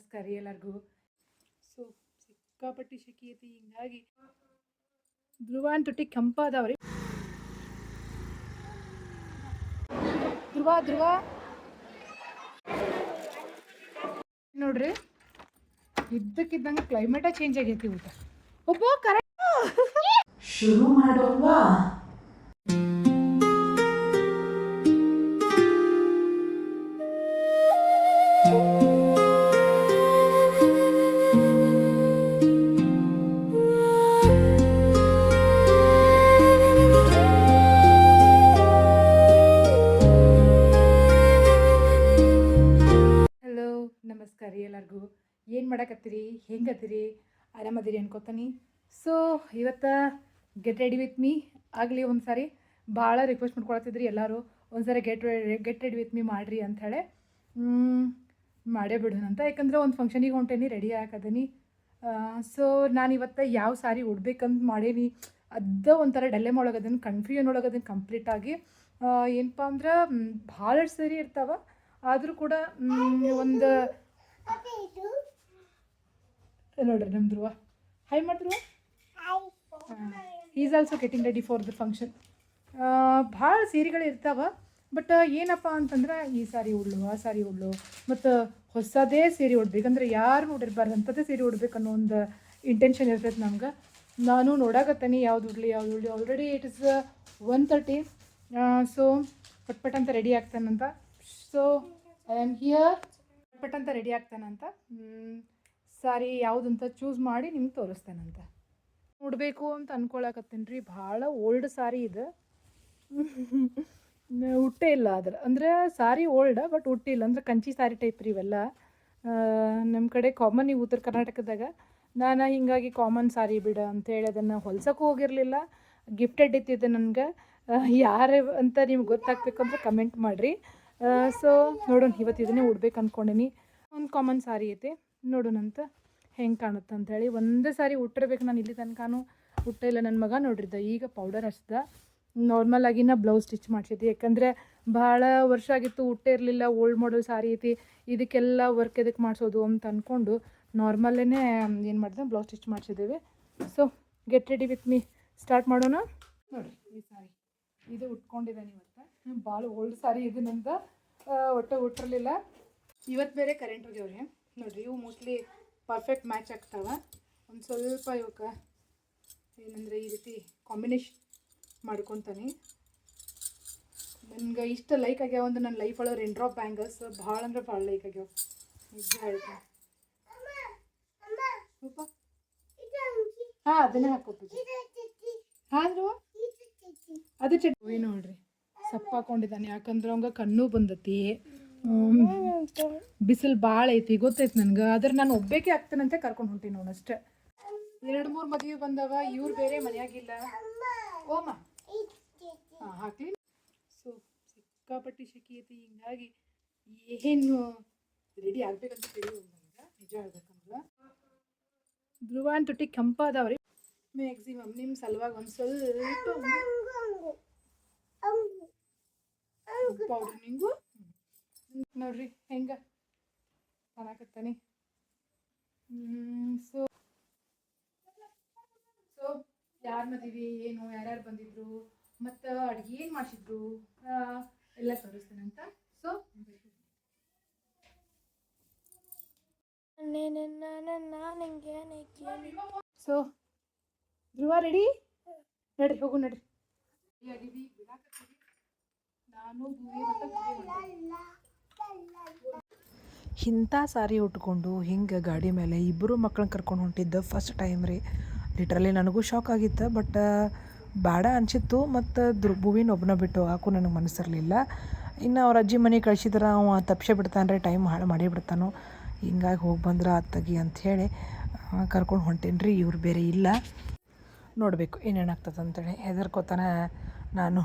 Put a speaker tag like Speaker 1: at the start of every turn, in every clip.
Speaker 1: ನಮಸ್ಕಾರ ರೀ ಎಲ್ಲರಿಗೂ. ಸೊ ಸಿಕ್ಕಾಪಟ್ಟಿ ಶೆಕಿ ಐತಿ, ಹಿಂಗಾಗಿ ಧ್ರುವನ್ ತುಟಿ ಕೆಂಪಾದವ್ರಿ. ಧ್ರುವ ಧ್ರುವ ನೋಡ್ರಿ, ಇದ್ದಕ್ಕಿದ್ದಂಗೆ ಕ್ಲೈಮೇಟ ಚೇಂಜ್ ಆಗೈತಿ. ಊಟ ಒಬ್ಬ ಕರೆಕ್ಟ್
Speaker 2: ಶುರು ಮಾಡೋವಾ?
Speaker 1: ಹಲೋ ನಮಸ್ಕಾರ ರೀ ಎಲ್ಲರಿಗೂ. ಏನು ಮಾಡಕತ್ತೀರಿ, ಹೆಂಗತ್ತೀರಿ, ಆರಾಮದಿರಿ ಅನ್ಕೋತಾನೆ. ಸೊ ಇವತ್ತು ಗೆಟ್ ರೆಡಿ ವಿತ್ ಮೀ ಆಗಲಿ. ಒಂದು ಸಾರಿ ಭಾಳ ರಿಕ್ವೆಸ್ಟ್ ಮಾಡ್ಕೊಳತ್ತಿದ್ರಿ ಎಲ್ಲರೂ, ಒಂದು ಸಾರಿ ಗೆಟ್ ರೆಡಿ ವಿತ್ ಮೀ ಮಾಡಿರಿ ಅಂಥೇಳಿ ಮಾಡೇ ಬಿಡೋಣಂತ. ಯಾಕಂದ್ರೆ ಒಂದು ಫಂಕ್ಷನಿಗೆ ಹೊಂಟೇನಿ, ರೆಡಿ ಹಾಕದೀನಿ. ಸೊ ನಾನು ಇವತ್ತು ಯಾವ ಸಾರಿ ಉಡ್ಬೇಕಂತ ಮಾಡೀನಿ, ಅದ ಒಂಥರ ಡೆಲ್ಲೆಮ್ ಒಳಗದನ್ನು, ಕನ್ಫ್ಯೂಷನ್ ಒಳಗದನ್ನು ಕಂಪ್ಲೀಟಾಗಿ. ಏನಪ್ಪ ಅಂದ್ರೆ ಭಾಳಷ್ಟು ಸರಿ ಇರ್ತಾವೆ, ಆದರೂ ಕೂಡ ಒಂದು ನೋಡ್ರಿ ನಮ್ಮ ಧ್ರುವ ಹಾಯ್ ಮಾಡಿದ್ರು. Is also getting ready for the function. ಭಾಳ ಸೀರೆಗಳು ಇರ್ತಾವೆ, ಬಟ್ ಏನಪ್ಪ ಅಂತಂದ್ರೆ ಈ ಸಾರಿ ಉಡ್ಲು, ಆ ಸಾರಿ ಉಡ್ಲು, ಮತ್ತು ಹೊಸದೇ ಸೀರೆ ಉಡ್ಬೇಕಂದ್ರೆ ಯಾರು ನೋಡಿರ್ಬಾರ್ದು ಅಂಥದ್ದೇ ಸೀರೆ ಉಡ್ಬೇಕನ್ನೋ ಒಂದು ಇಂಟೆನ್ಷನ್ ಇರ್ತೈತೆ ನಮ್ಗೆ. ನಾನು ನೋಡಾಕತ್ತೀನಿ ಯಾವ್ದು ಉಡ್ಲಿ ಆಲ್ರೆಡಿ ಇಟ್ ಇಸ್ 1:30. ಸೊ ಪಟ್ಪಟ್ ಅಂತ ರೆಡಿ ಆಗ್ತಾನಂತ. So I am here. ಪಟ್ ಅಂತ ರೆಡಿ ಆಗ್ತಾನಂತ. ಸಾರಿ ಯಾವುದಂತ ಚೂಸ್ ಮಾಡಿ ನಿಮ್ಗೆ ತೋರಿಸ್ತಾನಂತ. ಉಡಬೇಕು ಅಂತ ಅಂದ್ಕೊಳಕತ್ತೀನಿ ರೀ. ಭಾಳ ಓಲ್ಡ್ ಸಾರಿ ಇದು, ಉಟ್ಟೇ ಇಲ್ಲ ಅದ್ರ ಅಂದರೆ ಸಾರಿ ಓಲ್ಡ್ ಬಟ್ ಉಟ್ಟಿಲ್ಲ. ಅಂದರೆ ಕಂಚಿ ಸಾರಿ ಟೈಪ್ ರೀ ಇವೆಲ್ಲ. ನಮ್ಮ ಕಡೆ ಕಾಮನ್ ಈ ಉತ್ತರ ಕರ್ನಾಟಕದಾಗ. ನಾನು ಹೀಗಾಗಿ ಕಾಮನ್ ಸಾರಿ ಬಿಡ ಅಂತೇಳಿ ಅದನ್ನು ಹೊಲ್ಸೋಕ್ಕೂ ಹೋಗಿರಲಿಲ್ಲ. ಗಿಫ್ಟೆಡ್ ಇತ್ತಿದ್ದೆ ನನಗೆ. ಯಾರು ಅಂತ ನಿಮ್ಗೆ ಗೊತ್ತಾಗಬೇಕು ಅಂದರೆ ಕಮೆಂಟ್ ಮಾಡಿರಿ. ಸೊ ನೋಡೋಣ, ಇವತ್ತು ಇದನ್ನೇ ಉಡ್ಬೇಕು ಅಂದ್ಕೊಂಡೀನಿ. ಒಂದು ಕಾಮನ್ ಸಾರಿ ಐತೆ, ನೋಡೋಣಂತ ಹೆಂಗೆ ಕಾಣುತ್ತೆ ಅಂಥೇಳಿ. ಒಂದೇ ಸಾರಿ ಉಟ್ಟಿರ್ಬೇಕು ನಾನು. ಇಲ್ಲಿ ತನಕನೂ ಉಟ್ಟೇ ಇಲ್ಲ. ನನ್ನ ಮಗ ನೋಡ್ರಿದ್ದ ಈಗ ಪೌಡರ್ ಹಚ್ಚಿದ. ನಾರ್ಮಲಾಗಿನ ಬ್ಲೌಸ್ ಸ್ಟಿಚ್ ಮಾಡಿಸಿದ್ದೆ, ಯಾಕಂದರೆ ಭಾಳ ವರ್ಷ ಆಗಿತ್ತು ಉಟ್ಟೇ ಇರಲಿಲ್ಲ. ಓಲ್ಡ್ ಮಾಡಲ್ ಸಾರಿ ಐತಿ, ಇದಕ್ಕೆಲ್ಲ ವರ್ಕ್ ಎದಕ್ಕೆ ಮಾಡಿಸೋದು ಅಂತ ಅಂದ್ಕೊಂಡು ನಾರ್ಮಲ್ಲೇ ಏನು ಮಾಡಿದೆ, ಬ್ಲೌಸ್ ಸ್ಟಿಚ್ ಮಾಡಿಸಿದ್ದೇವೆ. So get ready with me start ಮಾಡೋಣ. ನೋಡಿರಿ ಈ ಸಾರಿ ಇದು ಉಟ್ಕೊಂಡಿದ್ದಾನೆ ಇವತ್ತು. ಭಾಳ ಓಲ್ಡ್ ಸಾರಿ ಇದು ನಂದು, ಒಟ್ಟು ಉಟ್ಟಿರಲಿಲ್ಲ. ಇವತ್ತು ಬೇರೆ ಕರೆಂಟ್ ಹೋಗ್ಯವ್ರಿ. ನೋಡಿರಿ ಇವು ಮೋಸ್ಟ್ಲಿ ಪರ್ಫೆಕ್ಟ್ ಮ್ಯಾಚ್ ಆಗ್ತಾವೆ. ಒಂದು ಸ್ವಲ್ಪ ಇವಕ್ಕೆ ಏನಂದರೆ ಈ ರೀತಿ ಕಾಂಬಿನೇಷನ್ ಮಾಡ್ಕೊತಾನೆ. ನನಗೆ ಇಷ್ಟ ಲೈಕ್ ಆಗ್ಯಾವ ಒಂದು ನನ್ನ ಲೈಫ್ ಒಳಗೆ ರೆನ್ ಡ್ರಾಪ್ ಬ್ಯಾಂಗಲ್ಸ್ ಭಾಳ ಅಂದ್ರೆ ಭಾಳ ಲೈಕ್ ಆಗ್ಯಾವ, ನಿಜ ಹೇಳ್ತೀನಿ. ಹಾಂ ಅದನ್ನೇ ಹಾಕೋತೀವಿ. ಆದರೂ ಅದು ಚಟ್ನಿ ನೋಡ್ರಿ ಸಪ್ಪ ಹಾಕೊಂಡಿದ್ದಾನೆ, ಯಾಕಂದ್ರೆ ಅವಂಗೆ ಕಣ್ಣು ಬಂದತಿ. ಬಿಸಿಲು ಭಾಳ ಐತಿ ಗೊತ್ತೈತಿ ನನಗೆ. ಆದ್ರೆ ನಾನು ಒಬ್ಬೇಕೆ ಆಗ್ತಾನಂತೆ ಕರ್ಕೊಂಡು ಹೊಂಟೀನಿ ನೋಡಿ ಅಷ್ಟೇ. 2-3 ಮದುವೆ ಬಂದವ, ಇವ್ರು ಬೇರೆ ಮನೆಯಾಗಿಲ್ಲ. ಓಮ ಹಾಂ ಹಾಕ್ಲಿ. ಸೊ ಸಿಕ್ಕಾಪಟ್ಟಿ ಶೆಕಿ ಐತಿ, ಹಿಂಗಾಗಿ ಏನು ರೆಡಿ ಆಗ್ಬೇಕಂತ ತಿಳಿಯೋದು ನನಗೆ, ನಿಜ ಹೇಳ್ಬೇಕಂದ್ರೆ. ಧ್ರುವನ್ ತುಟಿ ಕೆಂಪಾದವ್ರಿ. ಮ್ಯಾಕ್ಸಿಮಮ್ ನಿಮ್ಮ ಸಲುವಾಗಿ ಒಂದು ಸ್ವಲ್ಪ ಪೌಡ್ರ್ ನಿಂಗು ನೋಡ್ರಿ ಹೆಂಗೆ ಕಾಣಕತ್ತಾನೆ. ಸೊ ಯಾರು ಮದುವೆ ಏನು, ಯಾರ್ಯಾರು ಬಂದಿದ್ರು, ಮತ್ತು ಅಡುಗೆ ಏನು ಮಾಡಿಸಿದ್ರು ಎಲ್ಲ ತೋರಿಸ್ತೇನಂತ. ಸೊ ಧ್ರುವ ರೆಡಿ, ನಡ್ರಿ ಹೋಗು ನಡ್ರಿ. ನಾನು
Speaker 2: ಇಂಥ ಸಾರಿ ಉಟ್ಕೊಂಡು ಹಿಂಗೆ ಗಾಡಿ ಮೇಲೆ ಇಬ್ಬರು ಮಕ್ಕಳನ್ನ ಕರ್ಕೊಂಡು ಹೊಂಟಿದ್ದೆ ಫಸ್ಟ್ ಟೈಮ್ ರೀ. ಲಿಟ್ರಲಿ ನನಗೂ ಶಾಕ್ ಆಗಿತ್ತು, ಬಟ್ ಬೇಡ ಅನಿಸಿತ್ತು. ಮತ್ತು ಭೂವಿನ ಒಬ್ಬನ ಬಿಟ್ಟು ಹಾಕು ನನಗೆ ಮನಸ್ಸಿರಲಿಲ್ಲ. ಇನ್ನು ಅವ್ರ ಅಜ್ಜಿ ಮನೆ ಕಳಿಸಿದ್ರೆ ಅವ ತಪ್ಸೇ ಬಿಡ್ತಾನೆ ರೀ, ಟೈಮ್ ಹಾಳು ಮಾಡೇ ಬಿಡ್ತಾನೋ. ಹಿಂಗಾಗಿ ಹೋಗಿ ಬಂದ್ರೆ ಅತ್ತಗಿ ಅಂಥೇಳಿ ಕರ್ಕೊಂಡು ಹೊಂಟೇನಿ ರೀ. ಇವ್ರು ಬೇರೆ ಇಲ್ಲ, ನೋಡಬೇಕು ಏನೇನಾಗ್ತದೆ ಅಂತೇಳಿ ಹೆದರ್ಕೋತಾನೆ ನಾನು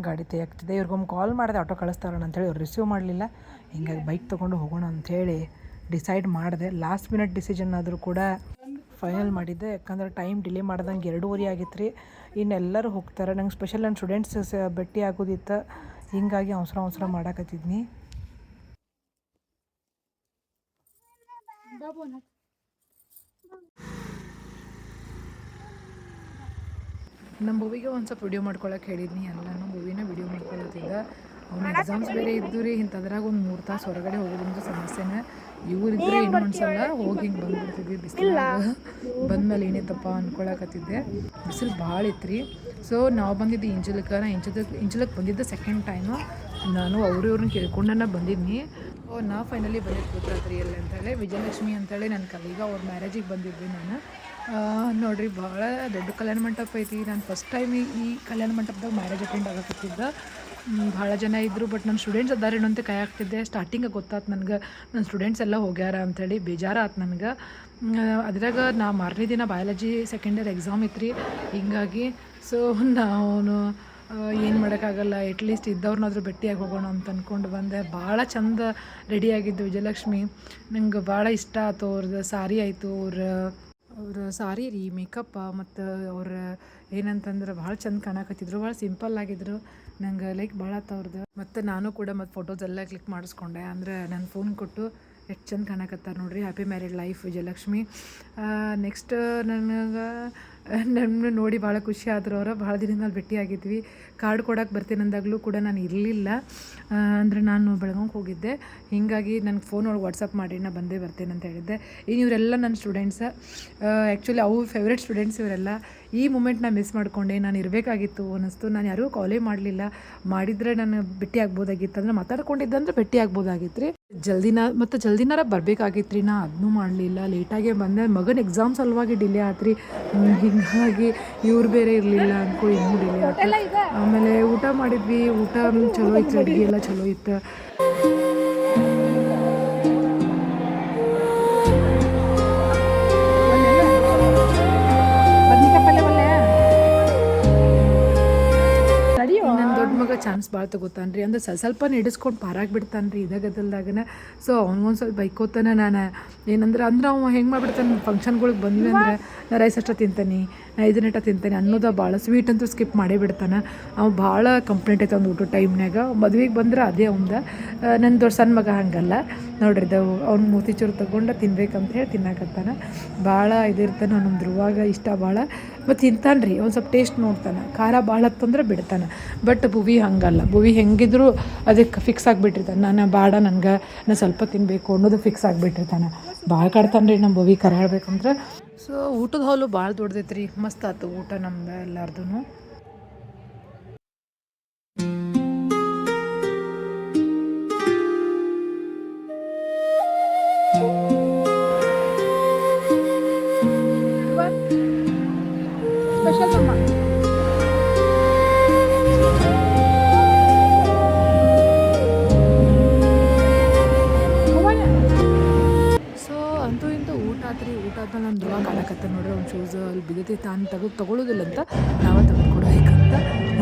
Speaker 2: ಗಾಡಿ ತೆಗಿಯಾಕ್ತಿದ್ದೆ. ಇವ್ರಿಗೊಮ್ಮೆ ಕಾಲ್ ಮಾಡಿದೆ ಆಟೋ ಕಳಿಸ್ತಾರಣ ಅಂಥೇಳಿ, ಅವ್ರು ರಿಸೀವ್ ಮಾಡಲಿಲ್ಲ. ಹಿಂಗಾಗಿ ಬೈಕ್ ತೊಗೊಂಡು ಹೋಗೋಣ ಅಂಥೇಳಿ ಡಿಸೈಡ್ ಮಾಡಿದೆ. ಲಾಸ್ಟ್ ಮಿನಿಟ್ ಡಿಸಿಷನ್ ಆದರೂ ಕೂಡ ಫೈನಲ್ ಮಾಡಿದ್ದೆ, ಯಾಕಂದ್ರೆ ಟೈಮ್ ಡಿಲೇ ಮಾಡ್ದಂಗೆ 2:30 ಆಗಿತ್ತು ರೀ. ಇನ್ನೆಲ್ಲರೂ ಹೋಗ್ತಾರೆ, ನಂಗೆ ಸ್ಪೆಷಲ್ ನನ್ನ ಸ್ಟೂಡೆಂಟ್ಸ್ ಭೇಟಿ ಆಗೋದಿತ್ತು, ಹಿಂಗಾಗಿ ಅವಸರ ಮಾಡಾಕತ್ತಿದ್ನಿ.
Speaker 1: ನಮ್ಮ ಮೂವಿಗೆ ಒಂದು ಸ್ವಲ್ಪ ವಿಡಿಯೋ ಮಾಡ್ಕೊಳಕ್ಕೆ ಹೇಳಿದ್ನಿ ಎಲ್ಲನೂ ಮೂವಿನ ವಿಡಿಯೋ ಮಾಡ್ಕೊಳತ್ತಿದ್ದ ಅವ್ನ ಎಕ್ಸಾಮ್ಸ್ ಬೇರೆ ಇದ್ದು ರೀ ಇಂಥದ್ರಾಗ ಒಂದು 3 ತಾಸು ಹೊರಗಡೆ ಹೋಗೋದಂದ್ರೆ ಸಮಸ್ಯೆನೇ ಇವರಿದ್ರೆ ಇನ್ನೂ ಅನ್ಸಲ್ಲ ಹೋಗಿ ಹಿಂಗೆ ಬಂದ್ಬಿಡ್ತಿದ್ವಿ ಬಿಸಿಲಾಗ ಬಂದಮೇಲೆ ಏನೈತಪ್ಪ ಅಂದ್ಕೊಳಕತ್ತಿದ್ದೆ ಬಿಸಿಲು ಭಾಳ ಇತ್ತು ರೀ ಸೊ ನಾವು ಬಂದಿದ್ದು ಇಂಚಲಕ್ಕೆ ನಾ ಇಂಚಲಕ್ಕೆ ಬಂದಿದ್ದ ಸೆಕೆಂಡ್ ಟೈಮು ನಾನು ಅವ್ರನ್ನ ಕೇಳ್ಕೊಂಡನ ಬಂದಿದ್ನಿ ನಾ ಫೈನಲಿ ಬಂದಿದ್ದು ಗೊತ್ತಾತ್ರಿ ಎಲ್ಲಿ ಅಂತೇಳಿ ವಿಜಯಲಕ್ಷ್ಮಿ ಅಂತೇಳಿ ನನ್ನ ಕಲೀಗ ಅವ್ರ ಮ್ಯಾರೇಜಿಗೆ ಬಂದಿದ್ದೆ ನಾನು ನೋಡಿರಿ ಭಾಳ ದೊಡ್ಡ ಕಲ್ಯಾಣ ಮಂಟಪ ಐತಿ ನಾನು ಫಸ್ಟ್ ಟೈಮ್ ಈ ಕಲ್ಯಾಣ ಮಂಟಪದಾಗ ಮ್ಯಾರೇಜ್ ಅಟೆಂಡ್ ಆಗಕತ್ತಿದ್ದೆ ಭಾಳ ಜನ ಇದ್ದರು ಬಟ್ ನನ್ನ ಸ್ಟೂಡೆಂಟ್ಸ್ ಅದಾರೇನೋ ಅಂತ ಕೈ ಹಾಕ್ತಿದ್ದೆ ಸ್ಟಾರ್ಟಿಂಗ್ ಗೊತ್ತಾತು ನನಗೆ ನನ್ನ ಸ್ಟೂಡೆಂಟ್ಸ್ ಎಲ್ಲ ಹೋಗ್ಯಾರ ಅಂಥೇಳಿ ಬೇಜಾರಾತು ನನಗೆ ಅದ್ರಾಗ ನಾ ಮಾರನೇ ದಿನ ಬಯಾಲಜಿ ಸೆಕೆಂಡ್ ಇಯರ್ ಎಕ್ಸಾಮ್ ಇತ್ತು ರೀ ಹಿಂಗಾಗಿ ಸೊ ನಾನು ಏನು ಮಾಡೋಕ್ಕಾಗಲ್ಲ ಎಟ್ಲೀಸ್ಟ್ ಇದ್ದವ್ರನ್ನಾದ್ರೂ ಭೇಟಿಯಾಗಿ ಹೋಗೋಣ ಅಂತ ಅಂದ್ಕೊಂಡು ಬಂದೆ ಭಾಳ ಚಂದ ರೆಡಿಯಾಗಿದ್ದು ವಿಜಯಲಕ್ಷ್ಮಿ ನಂಗೆ ಭಾಳ ಇಷ್ಟ ಆಯ್ತು ಅವ್ರದ್ದು ಸಾರಿ ಆಯಿತು ಅವ್ರ ಸಾರಿ ರೀ ಮೇಕಪ್ ಮತ್ತು ಅವ್ರ ಏನಂತಂದ್ರೆ ಭಾಳ ಚಂದ ಕಾಣಕತ್ತಿದ್ರು ಭಾಳ ಸಿಂಪಲ್ ಆಗಿದ್ರು ನಂಗೆ ಲೈಕ್ ಭಾಳ ಆಯ್ತು ಅವ್ರದ್ದು ಮತ್ತು ನಾನು ಕೂಡ ಮತ್ತು ಫೋಟೋಸ್ ಎಲ್ಲ ಕ್ಲಿಕ್ ಮಾಡಿಸ್ಕೊಂಡೆ ಅಂದರೆ ನನ್ನ ಫೋನ್ ಕೊಟ್ಟು ಎಷ್ಟು ಚಂದ ಕಾಣಕತ್ತಾರೆ ನೋಡಿರಿ happy married life Vijayalakshmi next ನನಗೆ ನನ್ನ ನೋಡಿ ಭಾಳ ಖುಷಿ ಆದ್ರು ಅವರು ಭಾಳ ದಿನದ ಭೇಟಿಯಾಗಿದ್ವಿ ಕಾರ್ಡ್ ಕೊಡೋಕೆ ಬರ್ತೀನಿ ಅಂದಾಗಲೂ ಕೂಡ ನಾನು ಇರಲಿಲ್ಲ ಅಂದರೆ ನಾನು ಬೆಳಗಾವಿಗೆ ಹೋಗಿದ್ದೆ ಹೀಗಾಗಿ ನನಗೆ ಫೋನ್ ಒಳಗೆ ವಾಟ್ಸಪ್ ಮಾಡಿ ನಾನು ಬಂದೇ ಬರ್ತೇನೆ ಅಂತ ಹೇಳಿದ್ದೆ ಇನ್ನು ಇವರೆಲ್ಲ ನನ್ನ ಸ್ಟೂಡೆಂಟ್ಸ್ ಆ್ಯಕ್ಚುಲಿ ಅವು ಫೇವ್ರೇಟ್ ಸ್ಟೂಡೆಂಟ್ಸ್ ಇವರೆಲ್ಲ ಈ ಮೂಮೆಂಟ್ನ ಮಿಸ್ ಮಾಡಿಕೊಂಡೆ ನಾನು ಇರಬೇಕಾಗಿತ್ತು ಅನ್ನಿಸ್ತು ನಾನು ಯಾರೂ ಕಾಲೇ ಮಾಡಲಿಲ್ಲ ಮಾಡಿದರೆ ನಾನು ಭೇಟಿ ಆಗ್ಬೋದಾಗಿತ್ತು ಅಂದರೆ ಮಾತಾಡ್ಕೊಂಡಿದ್ದಂದ್ರೆ ಭೇಟಿ ಆಗ್ಬೋದಾಗಿತ್ತು ರೀ ಜಲ್ದಿನಾರ ಬರಬೇಕಾಗಿತ್ತು ರೀ ನಾ ಅದನ್ನೂ ಮಾಡಲಿಲ್ಲ ಲೇಟಾಗೇ ಬಂದೆ ಮಗನ ಎಕ್ಸಾಮ್ ಸಲುವಾಗಿ ಡಿಲೇ ಆತ್ರಿ ಹೀಗಾಗಿ ಇವ್ರು ಬೇರೆ ಇರಲಿಲ್ಲ ಅಂದ್ಕೊ ಇನ್ನೂ ಡಿಲೇ ಆಯ್ತು ಆಮೇಲೆ ಊಟ ಮಾಡಿದ್ವಿ ಊಟ ಚಲೋ ಇತ್ತು ಅಡುಗೆ ಎಲ್ಲ ಚಲೋ ಇತ್ತು ನನ್ನ ದೊಡ್ಡ ಮಗ ಚಾನ್ಸ್ ಭಾಳ ತಗೋತಾನೆ ರೀ ಅಂದ್ರೆ ಸ್ವಲ್ಪ ಹಿಡಿಸ್ಕೊಂಡು ಪಾರಾಗಿ ಬಿಡ್ತಾನೆ ರೀ ಇದಾಗದಲ್ದಾಗನ ಸೊ ಅವ್ನಿಗೊಂದು ಸ್ವಲ್ಪ ಬೈಕೋತಾನೆ ನಾನು ಏನಂದ್ರೆ ಅವ ಹೆಂಗೆ ಮಾಡಿಬಿಡ್ತಾನೆ ಫಂಕ್ಷನ್ಗಳಿಗೆ ಬಂದ್ವಿ ಅಂದರೆ ನಾ ರೈಸ್ ಅಷ್ಟ ತಿಂತಾನೆ ನಾ ಇದನ್ನಟ ತಿಂತಾನೆ ಅನ್ನೋದು ಭಾಳ ಸ್ವೀಟ್ ಅಂತೂ ಸ್ಕಿಪ್ ಮಾಡೇ ಬಿಡ್ತಾನೆ ಅವ ಭಾಳ ಕಂಪ್ಲೇಂಟ್ ಐತೆ ಒಂದು ಊಟ ಟೈಮ್ನಾಗ ಮದುವೆಗೆ ಬಂದ್ರೆ ಅದೇ ಅವಂದ ನನ್ನ ದೊಡ್ಡ ಸಣ್ಣ ಮಗ ಹಂಗಲ್ಲ ನೋಡ್ರಿದ್ದವು ಅವ್ನು ಮೂತಿಚೂರು ತೊಗೊಂಡು ತಿನ್ಬೇಕಂತ ಹೇಳಿ ತಿನ್ನಕತ್ತಾನೆ ಭಾಳ ಇದಿರ್ತಾನೆ ಅವ್ನು ಧ್ರುವಾಗ ಇಷ್ಟ ಭಾಳ ಮತ್ತು ತಿಂತಾನೆ ರೀ ಒಂದು ಸ್ವಲ್ಪ ಟೇಸ್ಟ್ ನೋಡ್ತಾನೆ ಖಾರ ಭಾಳ ಹತ್ತಂದ್ರೆ ಬಿಡ್ತಾನೆ ಬಟ್ ಭುವಿ ಹಂಗಲ್ಲ ಭುವಿ ಹೆಂಗಿದ್ರು ಅದಕ್ಕೆ ಫಿಕ್ಸ್ ಆಗಿಬಿಟ್ಟಿರ್ತಾನೆ ನಾನು ಬೇಡ ನನಗೆ ನಾನು ಸ್ವಲ್ಪ ತಿನ್ನಬೇಕು ಅನ್ನೋದು ಫಿಕ್ಸ್ ಆಗಿಬಿಟ್ಟಿರ್ತಾನೆ ಭಾಳ ಕಾಡ್ತಾನೆ ರೀ ನಮ್ಮ ಭುವಿ ಕರೆ ಹೇಳ್ಬೇಕಂದ್ರೆ ಸೊ ಊಟದ ಹಾಲು ಭಾಳ ದೊಡ್ಡದೈತೆ ರೀ ಮಸ್ತ್ ಆಯ್ತು ಊಟ ನಮ್ದು ಎಲ್ಲಾರ್ದು ಊಟ ಆದ್ಮೇಲೆ ನಾನು ಧ್ರುವ ಕಾಣಕತ್ತೆ ನೋಡ್ರಿ ಅವ್ನು ಶೂಸ್ ಅಲ್ಲಿ ಬಿದ್ದೈತಿ ತಾನು ತಗೊಳ್ಳೋದಿಲ್ಲ ಅಂತ ನಾವೇ ತೆಗೆದುಕೊಡ್ಬೇಕಂತ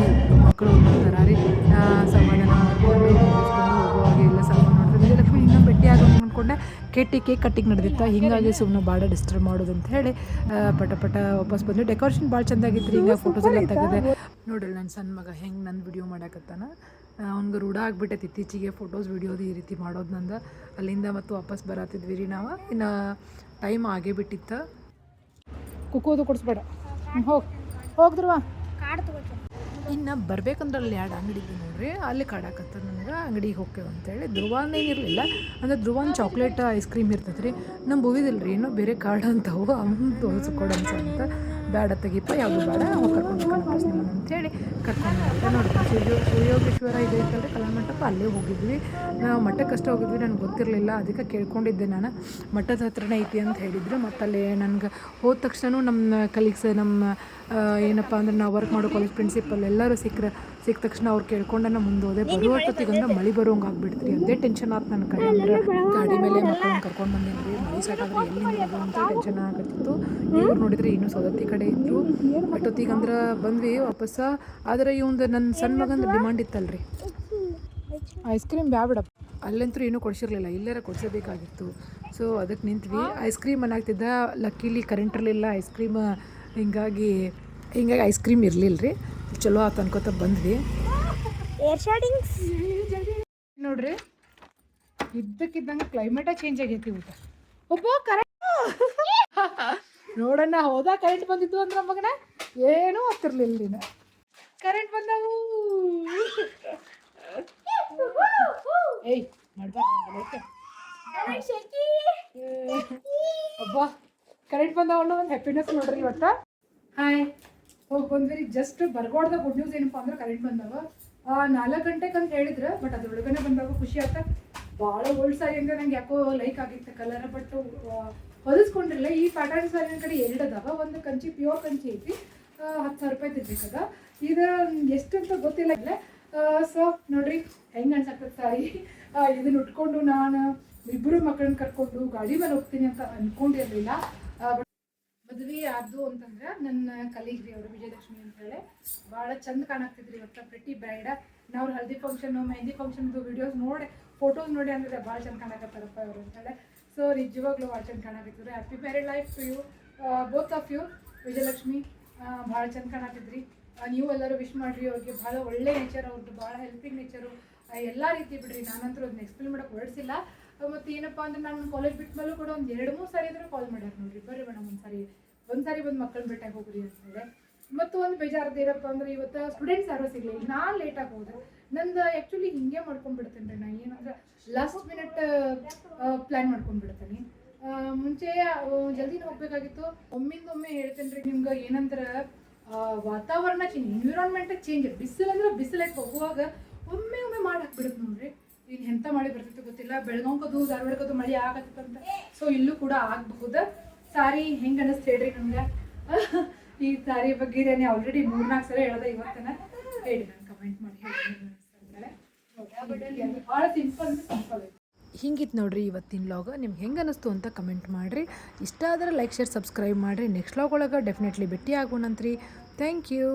Speaker 1: ಮಕ್ಕಳು ಒಂಥರ ರೀ ಸಮಾಧಾನ ಮಾಡಿಕೊಂಡು ಹೋಗುವಾಗ ಎಲ್ಲ ಸಾಮಾನು ನೋಡ್ರಿ ವಿಜಯಲಕ್ಷ್ಮಿ ಇನ್ನೂ ಭೇಟಿ ಆಗೋದು ಅಂದ್ಕೊಂಡೆ ಕೇಕ್ ಕಟ್ಟಿಂಗ್ ನಡೆದಿತ್ತು ಹೀಗಾಗಿ ಸುಮ್ಮನೆ ಭಾಳ ಡಿಸ್ಟರ್ಬ್ ಮಾಡೋದು ಅಂತ ಹೇಳಿ ಪಟ ವಾಪಸ್ ಬಂದು ಡೆಕೋರೇಷನ್ ಭಾಳ ಚೆಂದಾಗಿತ್ತು ರೀ ಹಿಂಗೆ ಫೋಟೋಸ್ ಎಲ್ಲ ತೆಗೆದೆ ನೋಡ್ರಿ ನನ್ನ ಸಣ್ಣ ಮಗ ಹೆಂಗೆ ನನ್ನ ವಿಡಿಯೋ ಮಾಡಕತ್ತಾನ ಅವ್ನಿಗೆ ರೂಢ ಆಗಿಬಿಟ್ಟೈತಿ ಇತ್ತೀಚೆಗೆ ಫೋಟೋಸ್ ವಿಡಿಯೋದು ಈ ರೀತಿ ಮಾಡೋದು ನಂದು ಅಲ್ಲಿಂದ ಮತ್ತು ವಾಪಸ್ ಬರತ್ತಿದ್ವಿ ರೀ ನಾವು ಇನ್ನು ಟೈಮ್ ಆಗೇ ಬಿಟ್ಟಿತ್ತು ಕುಕ್ಕೋದು ಕೊಡಿಸ್ಬೇಡ ಹೋಗಿದ್ರುವ ಇನ್ನು ಬರ್ಬೇಕಂದ್ರೆ ಅಲ್ಲಿ 2 ಅಂಗಡಿ ಇದ್ದು ನೋಡ್ರಿ ಅಲ್ಲಿ ಕಾಡಾಕತ್ತ ನನಗೆ ಅಂಗಡಿಗೆ ಹೋಗ್ತೇವೆ ಅಂತೇಳಿ ಧ್ರುವನೇನಿರಲಿಲ್ಲ ಅಂದರೆ ಧ್ರುವನ್ ಚಾಕ್ಲೇಟ್ ಐಸ್ ಕ್ರೀಮ್ ಇರ್ತೈತೆ ರೀ ನಮ್ಮ ಭುವಿದಿಲ್ಲ ರೀ ಏನೋ ಬೇರೆ ಕಾರ್ಡ್ ಅಂತವು ಅವ್ನು ತೋರಿಸ್ಕೊಡು ಅಂತ ಬೇಡ ತೆಗಿಪ್ಪ ಯಾವುದು ಬೇಡ ಅವ್ರು ಕರ್ಕೊಂಡು ವಾಪಸ್ ನಿಮ್ಮನ್ನು ಅಂತೇಳಿ ಕರ್ಕೊಂಡು ಹೋಗ್ಬಿಟ್ಟೆ ನೋಡ್ರಿ ಸೂರ್ಯೋಗೇಶ್ವರ ಇದೈತಲ್ರಿ ಕಲ್ಯಾಣ ಮಂಟಪ ಅಲ್ಲೇ ಹೋಗಿದ್ವಿ ನಾವು ಮಠಕ್ಕಷ್ಟೇ ಹೋಗಿದ್ವಿ ನನಗೆ ಗೊತ್ತಿರಲಿಲ್ಲ ಅದಕ್ಕೆ ಕೇಳ್ಕೊಂಡಿದ್ದೆ ನಾನು ಮಠದ ಹತ್ರನೇ ಐತಿ ಅಂತ ಹೇಳಿದ್ರು ಮತ್ತು ಅಲ್ಲಿ ನನಗೆ ಹೋದ ತಕ್ಷಣ ನಮ್ಮ ಕಲೀಗ್ಸ್ ನಮ್ಮ ಏನಪ್ಪ ಅಂದ್ರೆ ನಾವು ವರ್ಕ್ ಮಾಡೋ ಕಾಲೇಜ್ ಪ್ರಿನ್ಸಿಪಲ್ ಎಲ್ಲರೂ ಸಿಕ್ಕ ತಕ್ಷಣ ಅವ್ರು ಕೇಳ್ಕೊಂಡು ನಾನು ಮುಂದೆ ಹೋದೆ ಬರುವಷ್ಟೊತ್ತಿಗಂದ್ರೆ ಮಳೆ ಬರೋಂಗೆ ಆಗ್ಬಿಡ್ತೀರಿ ಅದೇ ಟೆನ್ಷನ್ ಆಯ್ತು ನನ್ನ ಕಡೆ ಅಂದ್ರೆ ಗಾಡಿ ಮೇಲೆ ಮಕ್ಕಳನ್ನ ಕರ್ಕೊಂಡು ಬಂದಿದ್ವಿ ಮಳೆ ಸ್ಟಾರ್ಟ್ ಆದರೆ ಎಲ್ಲಿ ಅಂತ ಟೆನ್ಷನ್ ಆಗತ್ತಿತ್ತು ಇವ್ರು ನೋಡಿದರೆ ಇನ್ನೂ ಸೌದತ್ತಿ ಕಡೆ ಇತ್ತು ಅಷ್ಟೊತ್ತಿಗಂದ್ರೆ ಬಂದ್ವಿ ವಾಪಸ್ಸ ಆದರೆ ಇವಂದು ನನ್ನ ಸಣ್ಣ ಮಗಂದು ಡಿಮಾಂಡ್ ಇತ್ತಲ್ರಿ ಐಸ್ ಕ್ರೀಮ್ ಬಿಡಪ್ಪ ಅಲ್ಲಂತೂ ಏನೂ ಕೊಡಿಸಿರ್ಲಿಲ್ಲ ಇಲ್ಲಾರ ಕೊಡಿಸಬೇಕಾಗಿತ್ತು ಸೊ ಅದಕ್ಕೆ ನಿಂತ್ವಿ ಐಸ್ ಕ್ರೀಮ್ ಅನ್ನಾಗ್ತಿದ್ದ ಲಕ್ಕಿಲಿ ಕರೆಂಟ್ ಇರಲಿಲ್ಲ ಐಸ್ ಕ್ರೀಮ್ ಹಿಂಗಾಗಿ ಐಸ್ ಕ್ರೀಮ್ ಇರಲಿಲ್ಲ ರೀ ಚಲೋ ಆತ ಅನ್ಕೋತ ಬಂದ್ವಿ ನೋಡ್ರಿ ಇದ್ದಕ್ಕಿದ್ದಂಗೆ ಕ್ಲೈಮೇಟ ಚೇಂಜ್ ಆಗೈತಿ ಊಟ ಒಬ್ಬ ಕರೆಂಟ್ ನೋಡಣ್ಣ ಹೋದ ಕರೆಂಟ್ ಬಂದಿದ್ದು ಅಂದ್ರೆ ಮಗನ ಏನೂ ಆಗ್ತಿರ್ಲಿಲ್ಲ ನೀನು ಕರೆಂಟ್ ಬಂದವು ಏಯ್ ಮಾಡ್ಬಾರ್ದು ಒಬ್ಬ ಕರೆಂಟ್ ಬಂದವ ಅನ್ನೋ ಒಂದು ಹ್ಯಾಪಿನೆಸ್ ನೋಡ್ರಿ ಇವತ್ತ ಹಾಯ್ ಹೋಗಿ ಬಂದ್ರಿ ಜಸ್ಟ್ ಬರ್ಗೋಡ್ದ ಗುಡ್ ನ್ಯೂಸ್ ಏನಪ್ಪ ಅಂದ್ರೆ ಕರೆಂಟ್ ಬಂದವ 4 ಗಂಟೆಗೆ ಅಂತ ಹೇಳಿದ್ರೆ ಬಟ್ ಅದ್ರೊಳಗನೆ ಬಂದಾಗ ಖುಷಿ ಆಗ್ತ ಭಾಳ ಓಲ್ಡ್ ಸಾರಿ ಅಂದ್ರೆ ನಂಗೆ ಯಾಕೋ ಲೈಕ್ ಆಗಿತ್ತು ಕಲರ್ ಬಟ್ ಹೊಲಿಸ್ಕೊಂಡಿರಲಿಲ್ಲ ಈ ಪ್ಯಾಟರ್ನ್ ಸಾರಿ ಕಡೆ 2 ಅದಾವ ಒಂದು ಕಂಚಿ ಪ್ಯೂರ್ ಕಂಚಿ ಐತಿ 10,000 ರೂಪಾಯಿ ತಿರ್ಬೇಕದ ಇದು ಎಷ್ಟು ಅಂತ ಗೊತ್ತಿಲ್ಲ ಸೊ ನೋಡ್ರಿ ಹೆಂಗೆ ಅನ್ಸಕ್ತದೆ ಸಾರಿ ಇದನ್ನ ಉಟ್ಕೊಂಡು ನಾನು ಇಬ್ಬರು ಮಕ್ಕಳನ್ನ ಕರ್ಕೊಂಡು ಗಾಡಿ ಮೇಲೆ ಹೋಗ್ತೀನಿ ಅಂತ ಅನ್ಕೊಂಡಿರ್ಲಿಲ್ಲ ಬಟ್ ಮದುವೆ ಆದ್ದು ಅಂತಂದ್ರೆ ನನ್ನ ಕಲೀಗ್ರಿ ಅವರು ವಿಜಯಲಕ್ಷ್ಮಿ ಅಂತ ಹೇಳಿ ಭಾಳ ಚಂದ ಕಾಣಾಕ್ತಿದ್ರಿ ಇವತ್ತು ಪ್ರಿಟಿ ಬ್ರೈಡ ನಾವು ಹಲ್ದಿ ಫಂಕ್ಷನ್ ಮೆಹಂದಿ ಫಂಕ್ಷನ್ದು ವಿಡಿಯೋಸ್ ನೋಡಿ ಫೋಟೋಸ್ ನೋಡಿ ಅಂದ್ರೆ ಭಾಳ ಚಂದ ಕಾಣಕತ್ತಾರಪ್ಪ ಅವರು ಅಂತೇಳಿ ಸೊ ನಿಜವಾಗ್ಲೂ ಭಾಳ ಚಂದ ಕಾಣಕತ್ತಿದ್ರು happy married life to you both of you Vijayalakshmi ಭಾಳ ಚಂದ ಕಾಣಕತ್ತಿದ್ರಿ ನೀವು ಎಲ್ಲರೂ ವಿಶ್ ಮಾಡಿರಿ ಅವ್ರಿಗೆ ಭಾಳ ಒಳ್ಳೆ ನೇಚರ್ ಅವ್ರದ್ದು ಭಾಳ ಹೆಲ್ಪಿಂಗ್ ನೇಚರು ಎಲ್ಲ ರೀತಿ ಬಿಡ್ರಿ ನಾನಂತೂ ಅದನ್ನ ಎಕ್ಸ್ಪ್ಲೇನ್ ಮಾಡೋಕೆ ಹೊರಡಿಸಿಲ್ಲ ಮತ್ತು ಏನಪ್ಪ ಅಂದ್ರೆ ನಾನು ಕಾಲೇಜ್ ಬಿಟ್ಟ ಮೇಲೂ ಕೂಡ ಒಂದು 2-3 ಸಾರಿ ಆದರೂ ಕಾಲ್ ಮಾಡ್ಯಾರ ನೋಡ್ರಿ ಬರ್ರಿ ಮೇಡಮ್ ಒಂದ್ಸಾರಿ ಬಂದು ಮಕ್ಕಳನ್ನ ಭೇಟಿಯಾಗಿ ಹೋಗ್ರಿ ಅಂತೇಳಿ ಮತ್ತು ಒಂದು ಬೇಜಾರದ್ದು ಏನಪ್ಪ ಅಂದ್ರೆ ಇವತ್ತು ಸ್ಟೂಡೆಂಟ್ಸ್ ಯಾರೋ ಸಿಗಲಿಲ್ಲ ನಾನು ಲೇಟಾಗಿ ಹೋದೆ ನಂದು ಆ್ಯಕ್ಚುಲಿ ಹಿಂಗೆ ಮಾಡ್ಕೊಂಡ್ಬಿಡ್ತೇನೆ ರೀ ನಾನು ಏನಂದ್ರೆ ಲಾಸ್ಟ್ ಮಿನಿಟ್ ಪ್ಲ್ಯಾನ್ ಮಾಡ್ಕೊಂಡ್ಬಿಡ್ತೇನೆ ಮುಂಚೆ ಜಲ್ದಿನ ಹೋಗ್ಬೇಕಾಗಿತ್ತು ಒಮ್ಮಿಂದೊಮ್ಮೆ ಹೇಳ್ತೇನೆ ರೀ ನಿಮ್ಗೆ ಏನಂದ್ರೆ ವಾತಾವರಣ ಚೇಂಜ್ ಎನ್ವಿರಾನ್ಮೆಂಟ್ ಚೇಂಜ್ ಬಿಸಿಲು ಅಂದ್ರೆ ಬಿಸಿಲೈತೆ ಹೋಗುವಾಗ ಒಮ್ಮೆ ಮಾಡಿ ಹಾಕ್ಬಿಡುತ್ತೆ ನೋಡ್ರಿ ಈಗ ಎಂಥ ಮಳೆ ಬರ್ತೈತೆ ಗೊತ್ತಿಲ್ಲ ಬೆಳಗಾವ್ಕದು ಧಾರವಾಡಕ್ಕದು ಮಳೆ ಆಗತ್ತಂತ ಸೊ ಇಲ್ಲೂ ಕೂಡ ಆಗಬಹುದು ಸಾರಿ ಹೆಂಗೆ ಅನ್ನಿಸ್ತು ಹೇಳ್ರಿ ನಮ್ಗೆ ಈ ಸಾರಿ ಬಗ್ಗೆ ನಾನು ಆಲ್ರೆಡಿ 3-4 ಸಲ ಹೇಳ್ದೆ ಇವತ್ತನ ಹೇಳಿ ನಾನು ಕಮೆಂಟ್ ಮಾಡಿ ಹೇಳಿ ಭಾಳ ಸಿಂಪಲ್ ಐತಿ
Speaker 2: ಹಿಂಗಿತ್ತು ನೋಡ್ರಿ ಇವತ್ತಿನ ಲಾಗ್ ನಿಮ್ಗೆ ಹೆಂಗೆ ಅನ್ನಿಸ್ತು ಅಂತ ಕಮೆಂಟ್ ಮಾಡಿರಿ ಇಷ್ಟ ಆದರೆ ಲೈಕ್ ಶೇರ್ ಸಬ್ಸ್ಕ್ರೈಬ್ ಮಾಡಿರಿ ನೆಕ್ಸ್ಟ್ ಲಾಗ್ ಒಳಗೆ ಡೆಫಿನೆಟ್ಲಿ ಭೇಟಿ ಆಗೋಣಂತ್ರಿ ಥ್ಯಾಂಕ್ ಯು